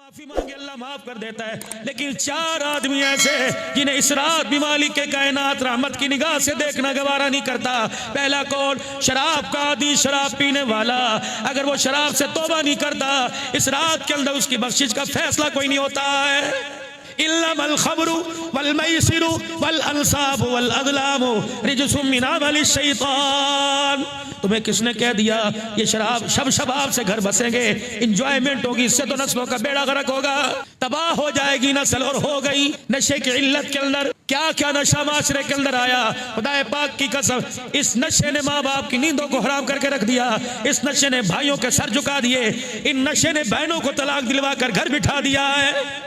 माफी मांगे अल्लाह माफ कर देता है। लेकिन 4 आदमी ऐसे जिन्हें इस रात भी मालिक के कायनात रहमत की निगाह से देखना गवारा नहीं करता। पहला कौन? शराब का आदि, शराब पीने वाला। अगर वो शराब से तौबा नहीं करता, इस रात के अंदर उसकी बख्शिश का फैसला कोई नहीं होता है। इल्लमल खमरु वल मैसिरु वल अंसाबु वल अज़लामु रिजसुम मिन अमलि शैतान। तुम्हें किसने कह दिया ये शराब शबाब से घर बसेंगे, इंजॉयमेंट होगी, इससे तो नस्लों का बेड़ा गर्क होगा, तबाह हो जाएगी नस्ल। और हो गई नशे की इल्लत के अंदर। क्या क्या नशा माशरे के अंदर आया, खुदाए पाक की कसम। इस नशे ने माँ बाप की नींदों को हराम करके रख दिया। इस नशे ने भाइयों के सर झुका दिए। इन नशे ने बहनों को तलाक दिलवा कर घर बिठा दिया है।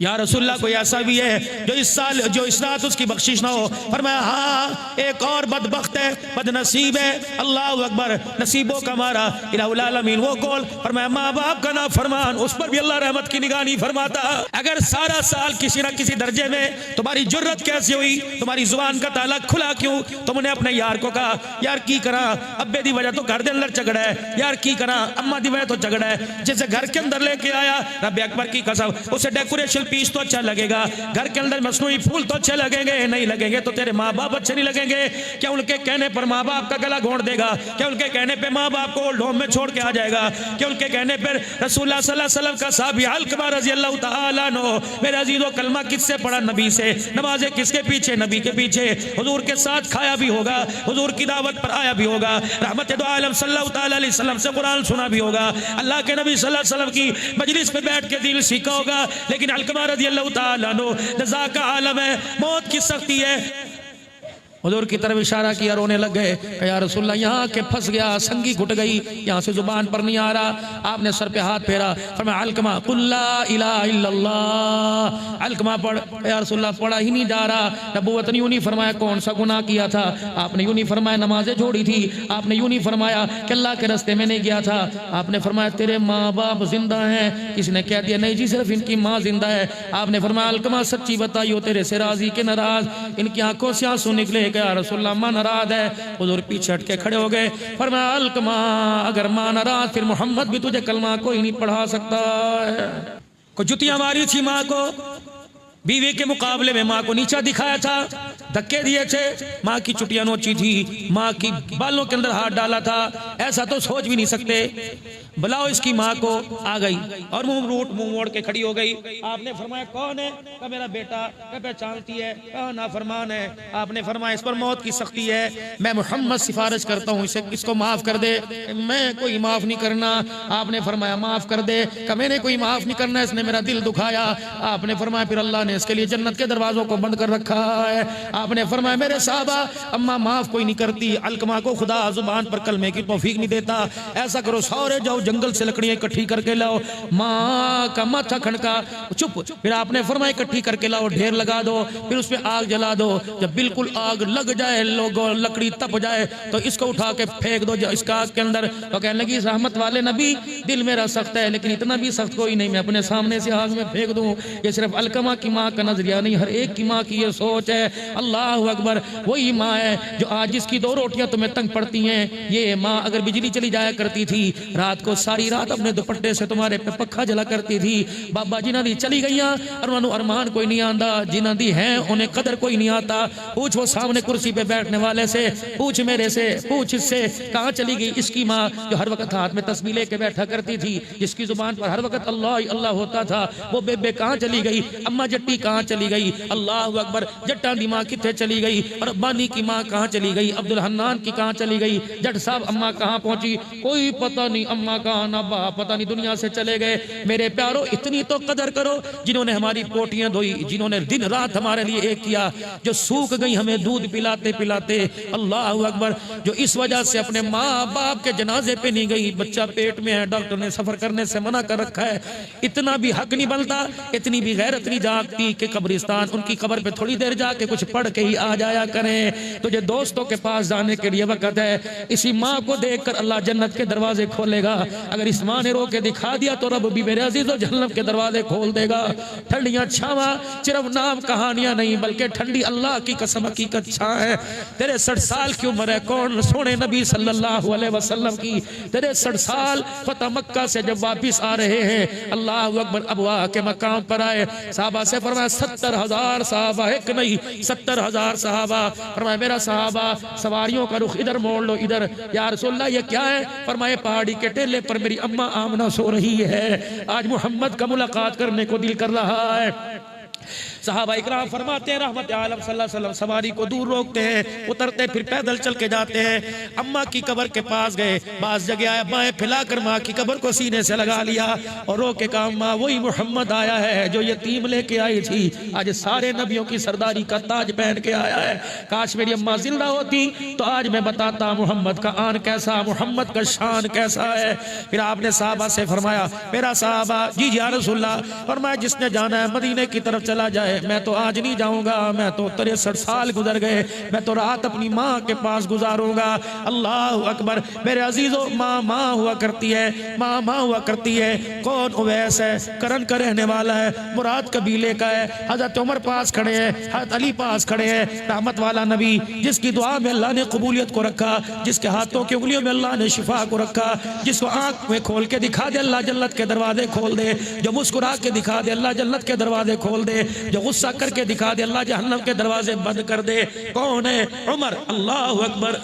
या रसूलल्लाह कोई ऐसा भी है जो इस रात उसकी बख्शिश ना हो? फरमाया हाँ, एक और बदबख्त है, बदनसीब है। अल्लाह अकबर, नसीबों का मारा इलाहुल आलमीन। वो कौन? फरमाया माँ बाप का ना फरमान, उस पर भी अल्लाह रहमत की निगाह नहीं फरमाता। अगर सारा साल किसी ना किसी दर्जे में तुम्हारी जुर्रत कैसे हुई, तुम्हारी जुबान का ताला खुला क्यों? तुमने अपने यार को कहा यार की करा अब्बे दी वजह तो घर के अंदर झगड़ा है, यार की करा अम्मा दी वजह तो झगड़ा है। जैसे घर के अंदर लेके आया, रब अकबर की कसम, उसे डेकोरेशन पीस तो अच्छा लगेगा, घर के अंदर मसनूई फूल तो अच्छे लगेंगे, नहीं लगेंगे तो तेरे माँ बाप अच्छे नहीं लगेंगे। क्या उनके कहने पर माँ बाप का गला घोंट देगा? क्या उनके कहने पे माँ बाप को ओल्ड होम में छोड़ के आ जाएगा? क्या उनके कहने पर रसूलुल्लाह सल्लल्लाहु अलैहि वसल्लम का साहबी अलकमा रज़ी अल्लाह तआला अन्हु, मेरे अजीजों, कलमा किससे पढ़ा? नबी से। नमाजें किसके पीछे? नबी के पीछे। हुजूर के साथ खाया भी होगा, हुजूर की दावत पर आया भी होगा, रहमत दो आलम सल्लल्लाहु अलैहि वसल्लम से कुरान सुना भी होगा, अल्लाह के नबी सल्लल्लाहु अलैहि वसल्लम की मजलिस पे बैठ के दिल सीखा होगा। लेकिन अलकमा रज़ी अल्लाह तआला अन्हु, जज़ा का आलम है, मौत की सख्ती है, हुजूर की तरफ इशारा किया, रोने लग गए। या रसूलल्लाह यहाँ के फंस गया, संगी घुट गई, यहाँ से जुबान पर नहीं आ रहा। आपने सर पे हाथ फेरा, फरमाया अलकमा कुल ला इलाहा इल्लल्लाह। अलकमा पढ़। या रसूलल्लाह पढ़ा ही नहीं जा रहा। नबूवत ने यूं नहीं फरमाया कौन सा गुनाह किया था, आपने यूं नहीं फरमाया नमाजें छोड़ी थी, आपने यूं नहीं फरमाया कि अल्लाह के रास्ते में नहीं गया था, आपने फरमाया तेरे माँ बाप जिंदा हैं। किसी ने कह दिया नहीं जी सिर्फ इनकी माँ जिंदा है। आपने फरमाया अलकमा सच्ची बताइयो, तेरे से राजी के नाराज? इनकी आंखों से आंसू निकले। क्या रसूलल्लाह मां नाराज है? हुजूर पीछे हट के खड़े हो गए। फरमाया अलकमा अगर मां नाराज फिर मोहम्मद भी तुझे कलमा कोई नहीं पढ़ा सकता है। को जुतियां मारी थी मां को, बीवी के मुकाबले में मां को नीचा दिखाया था, धक्के दिए थे, मां की चुटियां नोची थी, मां की बालों के अंदर हाथ डाला था। ऐसा तो सोच भी नहीं सकते। बुलाओ इसकी मां को। आ गई और मुंह मोड़ के खड़ी हो गई। आपने फरमाया कौन है? का मेरा बेटा। का पहचानती है? कहा नाफरमान है। आपने फरमाया इस पर मौत की सख्ती है, मैं मोहम्मद सिफारिश करता हूँ इसको माफ कर दे। मैं कोई माफ नहीं करना। आपने फरमाया माफ कर दे। का मैंने कोई माफ नहीं करना, इसने मेरा दिल दुखाया। आपने फरमाया फिर अल्लाह ने इसके लिए जन्नत के दरवाजों को बंद कर रखा है। आपने फरमाया मेरे साहबा अम्मा माफ कोई नहीं करती, अलकमा को खुदा जुबान पर कलमे की तौफीक नहीं देता। ऐसा करो सौरे जाओ, जंगल से लकड़ियां इकट्ठी करके लाओ, माँ का माथा खनका। चुप। फिर आपने फरमाया इकट्ठी करके लाओ, ढेर लगा दो, फिर उस पर आग जला दो। जब बिल्कुल आग लग जाए, लोगों लकड़ी तप जाए, तो इसको उठा के फेंक दो इसका आग के अंदर। तो कहने लगी रहमत वाले नबी दिल मेरा सख्त है, लेकिन इतना भी सख्त कोई नहीं मैं अपने सामने से आग में फेंक दूं। ये सिर्फ अलकमा की माँ का नजरिया नहीं, हर एक की माँ की ये सोच है। अल्लाह अकबर। वही माँ है जो आज जिसकी 2 रोटियां तुम्हें तंग पड़ती हैं। ये माँ अगर बिजली चली जाया करती थी, रात को सारी रात अपने दुपट्टे से तुम्हारे पे पक्का जला करती थी। बाबा जिन्हां दी चली गई अरमान कोई नहीं आंदा, जिन्हां दी है उन्हें कदर कोई नहीं आता। पूछ वो सामने कुर्सी पे बैठने वाले से, पूछ मेरे से, पूछ इससे कहाँ चली गई इसकी माँ जो हर वक्त हाथ में तस्बीह लेके बैठा करती थी, जिसकी जुबान पर हर वक्त अल्लाह अल्लाह होता था। वो बेबे कहाँ चली गई? अम्मा जट्टी कहाँ चली गई? अल्लाह अकबर। जट्टा दी माँ कितने चली गई? और अब्बानी की माँ कहाँ चली गई? अब्दुल हन्नान की कहाँ चली गई? जट साहब अम्मा कहाँ पहुंची? कोई पता नहीं। अम्मा कहाँ ना बा पता नहीं दुनिया से चले गए। मेरे प्यारो इतनी तो कदर करो जिन्होंने हमारी पोटियां धोई, जिन्होंने दिन रात हमारे लिए एक किया, जो सूख गई हमें दूध पिलाते पिलाते। अल्लाह अकबर। जो इस वजह से अपने माँ बाप के जनाजे पे नहीं गई, बच्चा पेट में है, डॉक्टर ने सफर करने से मना कर रखा है। इतना भी हक नहीं बनता, इतनी भी गैरत नहीं जागती आपकी के कब्रिस्तान उनकी कब्र पे थोड़ी देर जाके कुछ पढ़ के ही आ जाया करें। तुझे दोस्तों के पास जाने के लिए वक्त है। इसी माँ को देखकर अल्लाह जन्नत के दरवाजे खोलेगा। अगर इस माँ ने रो के दिखा दिया तो रब भी मेरे अजीजों जहन्नम के दरवाजे खोल देगा। ठंडियां छावा सिर्फ नाम कहानियां नहीं बल्कि ठंडी अल्लाह की कसम हकीकत छां है। तेरे 60 साल की उम्र है, कौन सोने नबी सल्लल्लाहु अलैहि वसल्लम की तेरे 60 साल फतह मक्का से जब वापिस आ रहे हैं, अल्लाह अकबर अबवा के मकाम पर आए। साहबा से फरमाया 70,000 साहबा, एक नहीं 70,000 साहबा। फरमाया मेरा साहबा सवारियों का रुख इधर मोड़ लो, इधर। या रसूलल्लाह ये क्या है? फरमाए पहाड़ी के टेले पर मेरी अम्मा आमना सो रही है, आज मोहम्मद का मुलाकात करने को दिल कर रहा है। सहाबा इकराम फरमाते हैं रहमत आलम सल्लल्लाहु अलैहि वसल्लम सवारी को दूर रोकते हैं, उतरते फिर पैदल चल के जाते हैं। अम्मा की कब्र के पास गए, बास जगह आया, बाएं फैलाकर माँ की कब्र को सीने से लगा लिया और रो के कहा माँ वही मोहम्मद आया है जो यतीम लेके आई थी, आज सारे नबियों की सरदारी का ताज पहन के आया है। काश मेरी अम्मा जिंदा होती तो आज मैं बताता मोहम्मद का आन कैसा, मोहम्मद का शान कैसा है। फिर आपने साहबा से फरमाया मेरा साहबा जी या रसूलल्लाह, फरमाया जिसने जाना है मदीने की तरफ चला जाए, मैं तो आज नहीं जाऊंगा, मैं तो 63 साल गुजर गए, मैं तो रात अपनी माँ के पास गुजारूंगा। अल्लाह अकबर। मेरे अजीजों माँ हुआ करती है, माँ हुआ करती है। कौन? उवैस है, करन का रहने वाला है, मुराद कबीले का है। हजरत उमर पास खड़े हैं, हजरत अली पास खड़े हैं, रहमत वाला नबी जिसकी दुआ में अल्लाह ने कबूलियत को रखा, जिसके हाथों की उंगलियों में अल्लाह ने शिफा को रखा, जिसको आंख में खोल के दिखा दे अल्लाह जन्नत के दरवाजे खोल दे, जो मुस्कुरा के दिखा दे अल्लाह जन्नत के दरवाजे खोल दे, जो गुस्सा करके दिखा दे अल्लाह जहन्नम के दरवाजे बंद कर दे। कौन है? उमर। अल्लाह अकबर।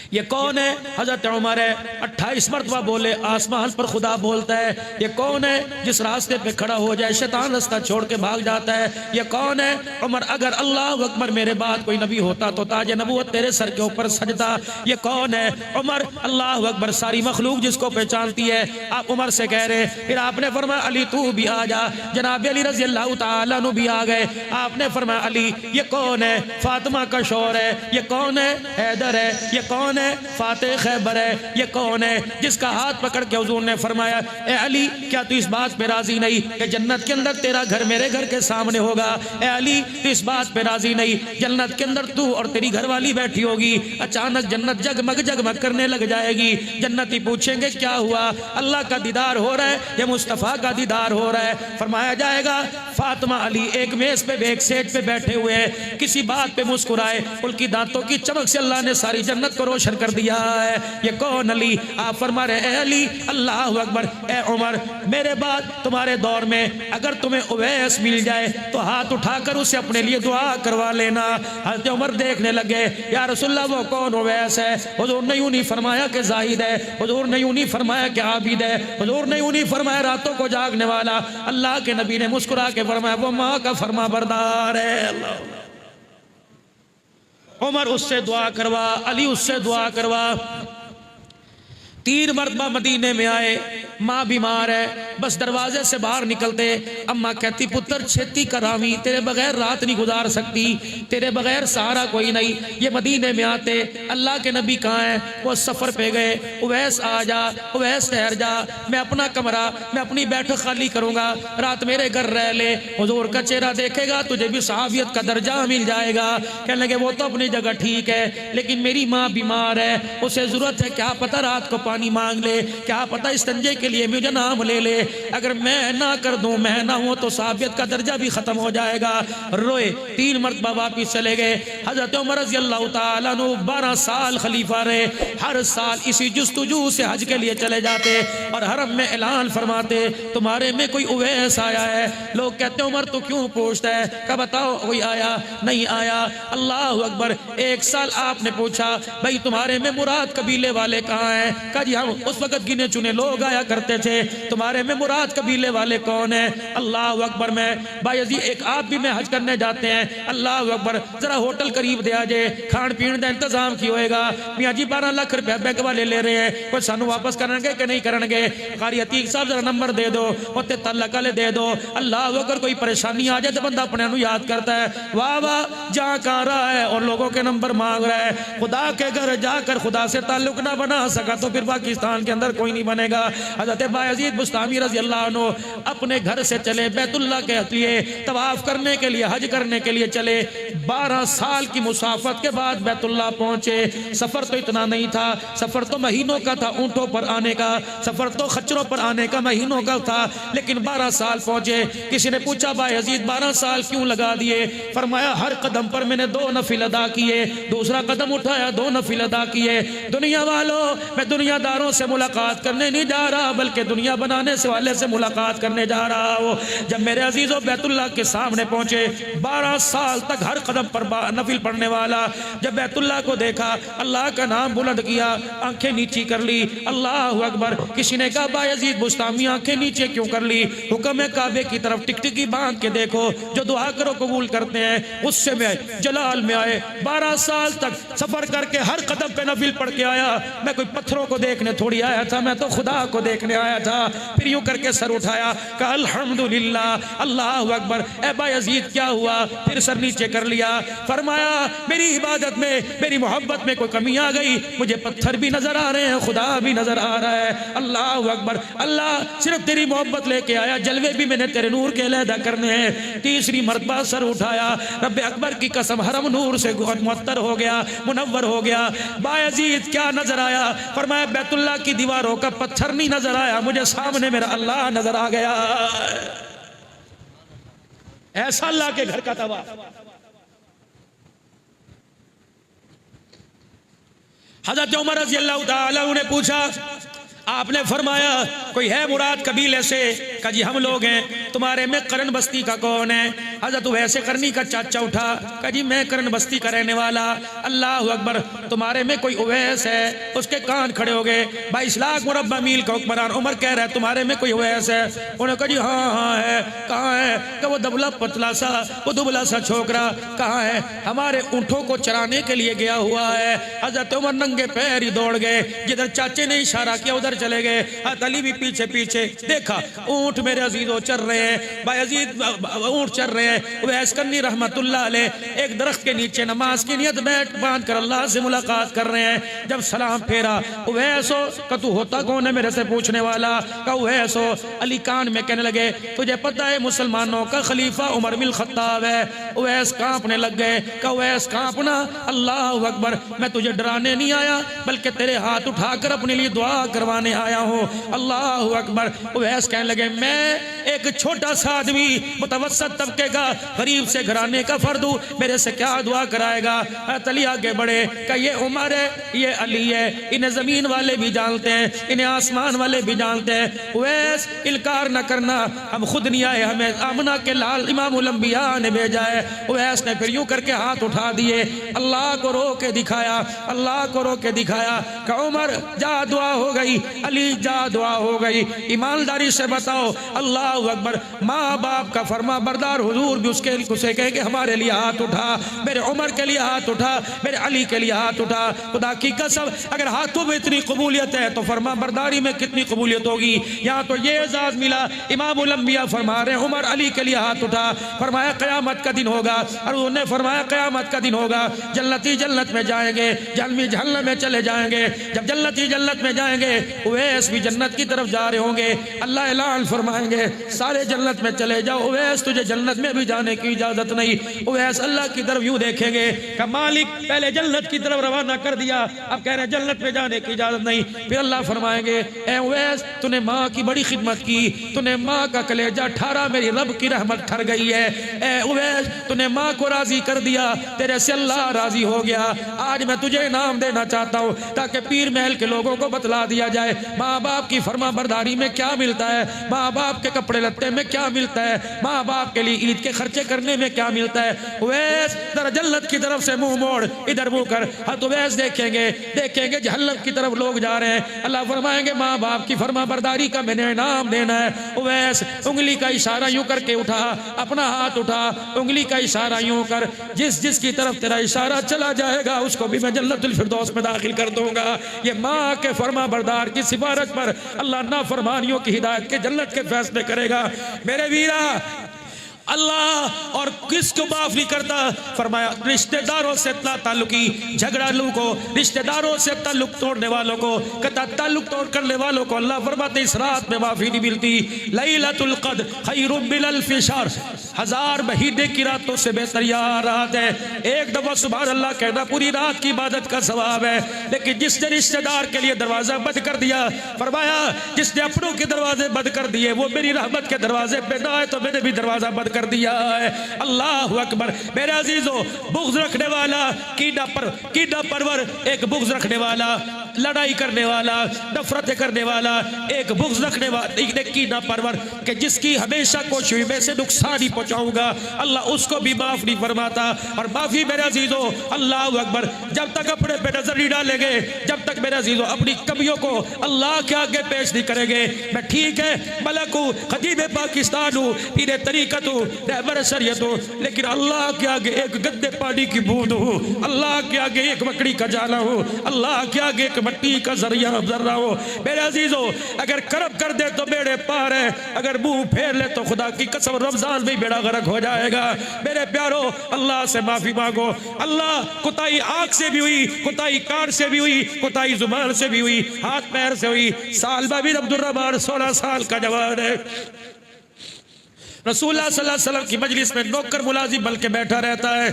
ये कौन है? हजरत उमर है। 28 मरतबा बोले, आसमान पर खुदा बोलता है। ये कौन है? जिस रास्ते पे खड़ा हो जाए शैतान रास्ता छोड़ के भाग जाता है। ये कौन है? उमर। अगर अल्लाह अकबर मेरे बाद कोई नबी होता तो ताज नबूवत तेरे सर के ऊपर सजता। ये कौन है? उमर। अल्लाह अकबर। सारी मखलूक जिसको पहचानती है। आप उमर से कह रहे, फिर आपने फरमाया अली तू भी आ जा। जनाब अली रजी अल्लाह तआला अन्हु भी आ गए। आपने फरमाया अली ये कौन है? फातिमा का शौहर है। ये कौन है? हैदर है। ये कौन है? फातेह खैबर है। ये कौन है? जिसका हाथ पकड़ के हुजूर ने फरमाया ए अली क्या तू इस बात पे राजी नहीं कि जन्नत के अंदर तेरा घर मेरे घर के सामने होगा? ए अली तू इस बात पे राजी नहीं जन्नत के अंदर तू और तेरी घरवाली बैठी होगी, अचानक जन्नत जगमग जगमग करने लग जाएगी। जन्नती पूछेंगे क्या हुआ? अल्लाह का दीदार हो रहा है या मुस्तफ़ा का दीदार हो रहा है? फरमाया जाएगा फातिमा अली एक मेज पे एक सेट पे बैठे हुए हैं, किसी बात पे मुस्कुराए, उनकी दांतों की चमक से अल्लाह ने सारी जन्नत को रोशन कर दिया है। ये कौन? अली। आप फरमा रहे अली। अल्लाह अकबर। ए उमर मेरे बाद तुम्हारे दौर में अगर तुम्हें उवैस मिल जाए तो हाथ उठाकर उसे अपने लिए दुआ करवा लेना। हज़रत उमर देखने लगे या रसूलल्लाह वो कौन उवैस है? हुजूर ने यूं नहीं फरमाया कि जाहिद है, हुजूर ने यूं नहीं फरमाया कि आबिद है, हुजूर ने यूं नहीं फरमाया रातों को जागने वाला। अल्लाह के नबी ने मुस्कुरा के फरमाया वो माँ का फरमा बरदार है। अल्लाह। उमर उससे दुआ करवा, अली उससे दुआ करवा। 3 मरतबा मदीने में आए, माँ बीमार है। बस दरवाजे से बाहर निकलते अम्मा कहती पुत्र छेती करावी, तेरे बगैर रात नहीं गुजार सकती, तेरे बगैर सहारा कोई नहीं। ये मदीने में आते अल्लाह के नबी कहाँ हैं? वो सफ़र पे गए। उवैस आ जा, उवैस ठहर जा, मैं अपना कमरा मैं अपनी बैठक खाली करूँगा, रात मेरे घर रह ले। हुजूर का चेहरा देखेगा तुझे भी सहाबियत का दर्जा मिल जाएगा। कहने लगे वो तो अपनी जगह ठीक है लेकिन मेरी माँ बीमार है, उसे ज़रूरत है, क्या पता रात को पानी मांग ले, क्या पता इस्तंजे के लिए मुझे नाम ले ले, अगर मैं ना कर दूं, मैं ना हूं तो साबियत का दर्जा भी खत्म हो जाएगा। रोए। 3 मरतबा वापिस चले गए। हजरत उमर रज़ी अल्लाह तआला अन्हु 12 साल खलीफा रहे। हर साल इसी जुस्तुजू से हज के लिए चले जाते और हरम में ऐलान फरमाते तुम्हारे में कोई उवैस आया है। लोग कहते उमर तो क्यों पूछता है? क्या बताओ कोई आया? नहीं आया। अल्लाह अकबर। एक साल आपने पूछा भाई तुम्हारे में मुराद कबीले वाले कहाँ हैं? कहा जी हम उस वक्त गिने चुने लोग आया करते थे, तुम्हारे में मुराद कबीले वाले कौन है? अल्लाह अकबर। में भाई जी एक आप भी में हज करने जाते हैं, अल्लाह अकबर, जरा होटल करीब दे आजे, खान पीने का इंतजाम की होएगा। मियाँ जी 12 लाख रुपया बैंक वाले ले रहे हैं, कोई सानू वापस करेंगे कि नहीं करेंगे? कारी अतीक साहब जरा नंबर दे दो, उत्ते तलक वाले दे दो। अल्लाह अगर कोई परेशानी आ जाए तो बंदा अपने को याद करता है, वाह वाह जहाँ कहाँ रहा है और लोगों के नंबर मांग रहा है। खुदा के घर जाकर खुदा से ताल्लुक ना बना सका तो फिर पाकिस्तान के अंदर कोई नहीं बनेगा। हजरत बायजीद बुस्तामी रजी अल्लाह अन्हु अपने घर से चले बैतुल्लाह के लिए तवाफ करने के लिए, हज करने के लिए चले। 12 साल की मुसाफत के बाद बैतुल्लाह पहुंचे। सफर तो इतना नहीं था, सफर तो महीनों का था, ऊंटों पर आने का सफर तो खच्चरों पर आने का महीनों का था, लेकिन 12 साल पहुंचे। किसी ने पूछा बायजीद 12 साल क्यों लगा दिए? फरमाया हर कदम पर मैंने 2 नफिल अदा किए, दूसरा कदम उठाया 2 नफिल अदा किए। दुनिया वालों, मैं दुनियादारों से मुलाकात करने नहीं जा रहा, बल्कि दुनिया बनाने से वाले से मुलाकात करने जा रहा हूँ। जब मेरे अजीजों बैतुल्लाह के सामने पहुंचे, 12 साल तक हर कदम पर नफिल पढ़ने वाला, जब बैतुल्लाह को देखा, अल्लाह का नाम बुलंद किया, आंखें नीची कर ली, अल्लाह अकबर। किसी ने कहा बायजीद बुस्तामी आंखें नीचे क्यों कर ली? हुक्म है काबे की तरफ टिकटिकी बांध के देखो, जो दुआ करो कबूल करते हैं, उससे में जलाल में आए। 12 साल तक सफर करके हर कदम पे नफिल पढ़ के आया। मैं कोई पत्थरों को देखने थोड़ी आया था, मैं तो खुदा को देखने आया था। फिर यूं करके सर उठाया, कहा अल्हम्दुलिल्लाह, अल्लाह अकबर। ए बायजीद क्या हुआ? फिर सर नीचे कर लिया। फरमाया मेरी इबादत में, मेरी मोहब्बत में कोई कमी आ गई? मुझे पत्थर भी नजर आ रहे हैं, खुदा भी नजर आ रहा है। अल्लाह अकबर। अल्लाह सिर्फ तेरी मोहब्बत लेके आया, जलवे भी मैंने तेरे नूर के अलहदा करने हैं। तीसरी मरतबा सर उठाया, रब्बे अकबर की कसम हरम नूर से मुअत्तर हो गया, मुनव्वर हो गया। बायजीद क्या नजर आया? फरमाया बैतुल्लाह की दीवारों का पत्थर नहीं नजर आया, मुझे सामने मेरा अल्लाह नजर आ गया। ऐसा अल्लाह के घर का तवा। हजरत उमर रज़ी अल्लाह ताला ने पूछा, आपने फरमाया कोई है मुराद कबीले से? कहा जी हम लोग हैं। तुम्हारे में करन बस्ती का कौन है? हजरत वैसे करनी का चाचा उठा, कहा जी मैं करन बस्ती का रहने वाला। अल्लाह अकबर। तुम्हारे में कोई उवैस है? उसके कान खड़े हो गए। 22 लाख मुरब्बा मील का हुक्मरान उमर कह रहा है तुम्हारे में कोई उवैस है? उन्होंने कहा जी हाँ हाँ है। कहाँ है? कि वो दबला पतला सा, वो दुबला सा छोकरा। कहाँ है? हमारे ऊँटों को चराने के लिए गया हुआ है। हजरत उमर नंगे पैर ही दौड़ गए, जिधर चाचे ने इशारा किया उधर चले गए। अली भी पीछे पीछे। देखा ऊंट मेरे अजीजों चल रहे हैं, बायजीद ऊंट चल रहे हैं। उवैस करनी रहमतुल्लाह अलैह एक दरख्त के नीचे नमाज की नियत बैठ बांध कर अल्लाह से मुलाकात कर रहे हैं। जब सलाम फेरा, उवैस हो का तू होता कौन है मेरे से पूछने वाला? का उवैस हो। अली कान में कहने लगे तुझे पता है मुसलमानों का खलीफा उमर बिन खत्ताब है। उवैस कांपने लग गए। का उवैस कांपना? अल्लाह अकबर। मैं तुझे डराने नहीं आया, बल्कि तेरे हाथ उठाकर अपने लिए दुआ करवाने आया हूँ। अल्लाह अकबर। उवैस कहने लगे मैं एक छोटा सा आदमी, मुतवस्सत तबके का, गरीब से घराने का फर्द हूँ, मेरे से क्या दुआ कराएगा? अली आगे बढ़े, का ये उमर है, ये अली है, इन्हें जमीन वाले भी जानते हैं, इन्हें आसमान वाले भी जानते हैं। उवैस इनकार न करना, हम खुद नहीं आए, हमें आमना के लाल इमामुल अंबिया ने भेजा है। उवैस ने फिर यूं करके हाथ उठा दिए, अल्लाह को रो के दिखाया, अल्लाह को रो के दिखाया। का उमर जा दुआ हो गई, अली जा दुआ हो गई। ईमानदारी से बताओ, अल्लाह अकबर। माँ बाप का फरमा बरदार हुजूर भी उसके उसे कहे कि हमारे लिए हाथ उठा, मेरे उमर के लिए हाथ उठा, मेरे अली के लिए हाथ उठा। खुदा की कसम अगर हाथों में इतनी कबूलियत है तो फरमा बरदारी में कितनी कबूलियत होगी। यहाँ तो ये एजाज मिला, इमामुल अंबिया फरमा रहे उमर अली के लिए हाथ उठा। फरमाया क़यामत का दिन होगा, और उन्होंने फरमाया क़यामत का दिन होगा, जन्नती जन्नत में जाएंगे, जहन्नमी जहन्नम में चले जाएंगे। जब जन्नती जन्नत में जाएंगे, उवैस भी जन्नत की तरफ जा रहे होंगे। अल्लाह ऐलान फरमाएंगे सारे जन्नत में चले जाओ, उवैस तुझे जन्नत में भी जाने की इजाजत नहीं। उवैस अल्लाह की तरफ यूं देखेंगे कि मालिक पहले जन्नत की तरफ रवाना कर दिया, अब कह रहे जन्नत में जाने की इजाजत नहीं। फिर अल्लाह फरमाएंगे ए उवैस तूने माँ की बड़ी खिदमत की, तूने माँ का कलेजा ठारा, मेरी रब की रहमत ठर गई है। ए उवैस तूने माँ को राजी कर दिया, तेरे से अल्लाह राजी हो गया। आज मैं तुझे इनाम देना चाहता हूँ ताकि पीर महल के लोगों को बतला दिया जाए माँ बाप की फरमा बरदारी में क्या मिलता है, माँ बाप के कपड़े लत्ते में क्या मिलता है, माँ बाप के लिए ईद के खर्चे करने में क्या मिलता है। उवैस जरा जन्नत की तरफ से मुंह मोड़, इधर मुंह कर। हत उवैस देखेंगे जहन्नम की तरफ लोग जा रहे हैं। अल्लाह फरमाएंगे माँ बाप की फरमा बरदारी का मैंने इनाम देना है। उवैस उंगली का इशारा यूं करके उठा, अपना हाथ उठा, उंगली का इशारा यूं कर, जिस जिस की तरफ तेरा इशारा चला जाएगा उसको भी मैं जन्नतुल फिरदौस में दाखिल कर दूंगा। ये माँ के फरमा बरदार की सिफारिश पर अल्लाह ना फरमानियों की हिदायत के जन्नत के फैसले करेगा। मेरे वीरा अल्लाह और किसको माफ नहीं करता? फरमाया रिश्तेदारों से ताल्लुकी झगड़ालू को, रिश्तेदारों से ताल्लुक तोड़ने वालों को, कता ताल्लुक तोड़ करने वालों को अल्लाह फरमाते इस रात में माफी नहीं मिलती। लैलतुल क़द्र खैरुम मिन अल्फि शहर, 1000 महीने की रातों से बेहतर यह रात है। एक दफा सुभान अल्लाह कहना पूरी रात की इबादत का सवाब है। लेकिन जिसने रिश्तेदार के लिए दरवाजा बंद कर दिया, फरमाया जिसने अपनों के दरवाजे बंद कर दिए वो मेरी रहमत के दरवाजे पे ना आए तो मैंने भी दरवाजा बंद कर दिया है। अल्लाह अकबर। मेरे अजीजों, बुग़्ज़ रखने वाला, कीड़ा परवर, एक बुग़्ज़ रखने वाला, लड़ाई करने वाला, नफरत करने वाला, एक बुग़्ज़ रखने वाला, एक कीड़ा परवर कि जिसकी हमेशा कोशिश में से नुकसान ही पहुंचाऊंगा, अल्लाह उसको भी माफ नहीं फरमाता। और माफी मेरे अजीजों, अल्लाह अकबर, जब तक अपने पे नजर नहीं डालेंगे, जब तक मेरे अजीजों अपनी कमियों को अल्लाह के आगे पेश नहीं करेंगे। मैं ठीक है मलक हूँ, खतीब पाकिस्तान हूँ, पीरे तरीकत हूँ, रहबर शरीयत हूँ, लेकिन अल्लाह के आगे एक गंदे पानी की बूंद हूँ, अल्लाह के आगे एक मकड़ी का जाला हूँ, अल्लाह के आगे एक मट्टी का जर्रा हो। मेरे अजीजों, अगर करम कर दे तो बेड़े पार है, अगर मुंह फेर ले तो खुदा की कसम रमजान में बेड़ा गर्क हो जाएगा। मेरे प्यारो, अल्लाह से माफी मांगो। अल्लाह कुताई आंख से भी हुई, कुताई कान से भी हुई, कुताई जुबान से भी हुई, हाथ पैर से हुई। सालबा बिन अब्दुल रहमान 16 साल का जवान है। रसूलुल्लाह सल्लल्लाहु अलैहि वसल्लम की मजलिस में नौकर मुलाजिम बल्कि बैठा रहता है।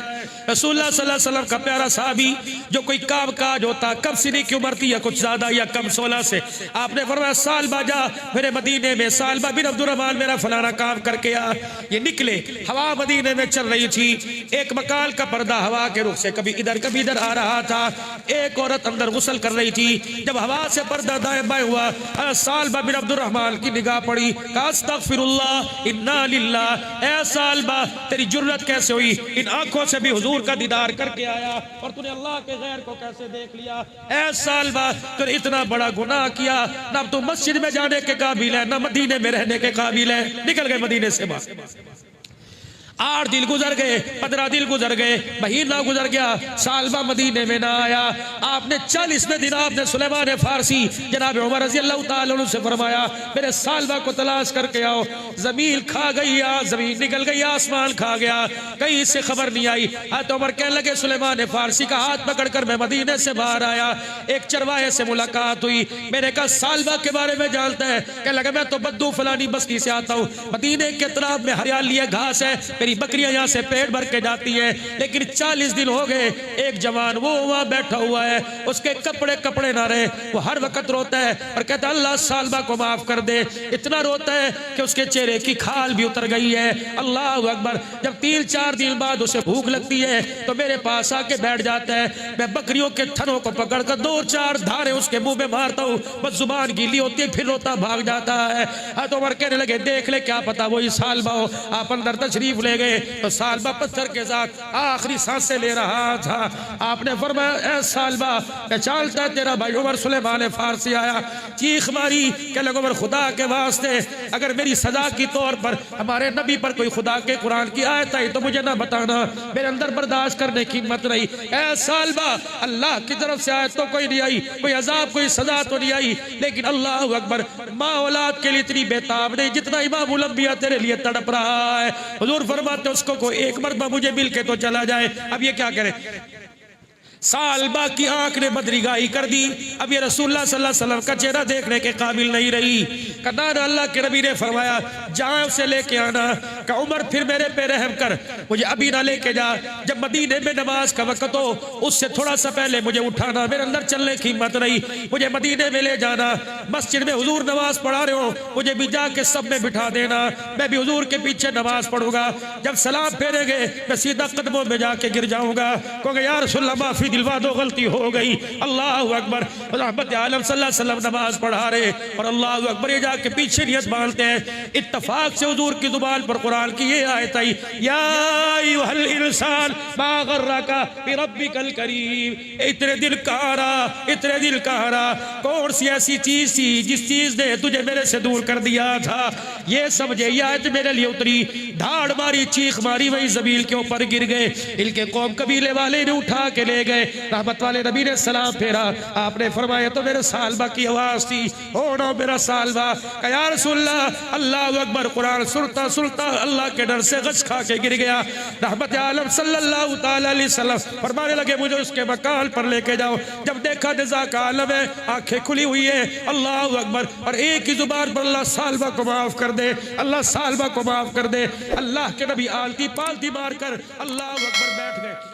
रसूलुल्लाह सल्लल्लाहु अलैहि वसल्लम का प्यारा साहबी जो कोई काम काज होता, कब सिरी की उम्र थी या कुछ ज्यादा या कम 16 से, आपने फरमाया साल बाजा मेरे मदीने में, सालबा बिन अब्दुल रहमान मेरा फलाना काम करके आ। ये निकले, हवा मदीने में चल रही थी, एक मकान का पर्दा हवा के रुख से कभी इधर कभी इधर आ रहा था। एक औरत अंदर गुस्ल कर रही थी, जब हवा से पर्दा दाएं बाएं हुआ, सालबा बिन अब्दुल रहमान की निगाह पड़ी, कहा अस्तगफिरुल्लाह इन्ना लिल्लाह, ऐ सालबा तेरी जुर्रत कैसे हुई, इन आंखों से भी हुजूर का दीदार करके आया और तूने अल्लाह के गैर को कैसे देख लिया। ऐ सालबा तूने इतना बड़ा गुनाह किया, ना तू मस्जिद में जाने के काबिल है, ना मदीने में रहने के काबिल है। निकल गए मदीने से बाहर। 8 दिन गुजर गए, 15 दिन गुजर गए, महीना गुजर गया, सालबा मदीने में ना आया। आपने 40वें दिन आपने सुलेमान फारसी जनाब उमर रज़ी अल्लाह ताला अन्हु से फरमाया मेरे सालबा को तलाश करके आओ। जमीन खा गई, जमीन निकल गई, आसमान खा गया, कहीं से खबर नहीं आई। तो उमर कहने लगे सुलेमान फारसी का हाथ पकड़कर मैं मदीने से बाहर आया, एक चरवाहे से मुलाकात हुई, मैंने कहा सालबा के बारे में जानता है? कहने लगा मैं तो बद्दू फलानी बस्ती से आता हूँ, मदीने के तराब में हरियाली है, घास है, मेरी बकरियां यहाँ से पेट भर के जाती है। लेकिन 40 दिन हो गए, एक जवान वो वहां बैठा हुआ है, उसके कपड़े ना रहे, वो हर वक्त रोता है और कहता है अल्लाह सालबा को माफ कर दे। इतना रोता है कि उसके चेहरे की खाल भी उतर गई है। अल्लाह अकबर। जब 3-4 दिन बाद उसे भूख लगती है तो मेरे पास आके बैठ जाता है, मैं बकरियों के थनों को पकड़कर 2-4 धारे उसके मुंह में मारता हूँ, बस जुबान गीली होती है, फिर रोता भाग जाता है। तो उमर कहने लगे देख ले क्या पता वही सालबा हो। आप अंदर तशरीफ ले गए तो सालबा पत्थर के साथ आखिरी सांसें ले रहा था। आपने फरमाया सालबा पहचानता तेरा भाई उमर सुलेमान फारसी आया, चीख मारी कि लगे उमर खुदा के वास्ते अगर मेरी सजा की तौर पर हमारे नबी पर कोई खुदा के कुरान की आयत आई तो मुझे ना बताना, मेरे अंदर बर्दाश्त करने की हिम्मत नहीं। ऐ सालबा अल्लाह की तरफ से आयत तो कोई नहीं आई, कोई अजाब कोई सजा तो नहीं आई, लेकिन अल्लाह अकबर माँ औलाद के लिए इतनी बेताब नहीं जितना इमामुल अंबिया तेरे लिए तड़प रहा है। हुजूर फरमाते उसको कोई एक मरतबा मुझे मिल के तो चला जाए। अब ये क्या करे, सालबा की आंख ने बदरीगाही कर दी, अब ये रसूलुल्लाह सल्लल्लाहु अलैहि वसल्लम का चेहरा देखने के काबिल नहीं रही। कहा अल्लाह के नबी ने फरमाया जहाँ से लेके आना, का उमर फिर मेरे पे रहम कर, मुझे अभी ना लेके जा, जब मदीने में नमाज का वक्त हो उससे थोड़ा सा पहले मुझे उठाना, मेरे अंदर चलने की हिम्मत नहीं, मुझे मदीने में ले जाना, मस्जिद में हुजूर नमाज पढ़ा रहे हो मुझे भी जाके सब में बिठा देना, मैं भी हुजूर के पीछे नमाज पढ़ूंगा, जब सलाम फेरेंगे मैं सीधा कदमों में जाके गिर जाऊंगा, क्योंकि या रसूलल्लाह माफी दिलवा दो गलती हो गई। अल्लाह अकबर। रहमत आलम सल्लल्लाहु अलैहि वसल्लम नमाज पढ़ा रहे और अल्लाह अकबर ये जाके पीछे नियत बांधते हैं। इत्तफाक से हुजूर की जुबान पर कुरान की ये आयत आई, या अय्युहल इंसान मा गर्रका बिरब्बिकल करीम, इतने दिल कहारा कौन सी ऐसी चीज थी जिस चीज ने तुझे मेरे से दूर कर दिया था। ये समझे ये आयत मेरे लिए उतरी, धाड़ मारी चीख मारी वही जमीन के ऊपर गिर गए, इनके कौम कबीले वाले ने उठा के ले गए, गए। रहमत वाले नबी ने सलाम फेरा, आपने फरमाया तो मेरे सालबा की आवाज थी, ओ नो मेरा सालबा, या रसूलल्लाह अल्लाहु अकबर, कुरान सुनता सुनता अल्लाह के डर से गश खा के गिर गया। रहमत आलम सल्लल्लाहु ताला अलैहि वसल्लम फरमाने लगे मुझे उसके मकान पर लेके जाओ। जब देखा निज़ा का आलम है, आंखें खुली हुई है, अल्लाहु अकबर, और एक ही जुबान पर अल्लाह सालबा को माफ कर दे, अल्लाह सालबा को माफ कर दे। अल्लाह के नबी आलती पालती मार कर अल्लाहु अकबर बैठ गए।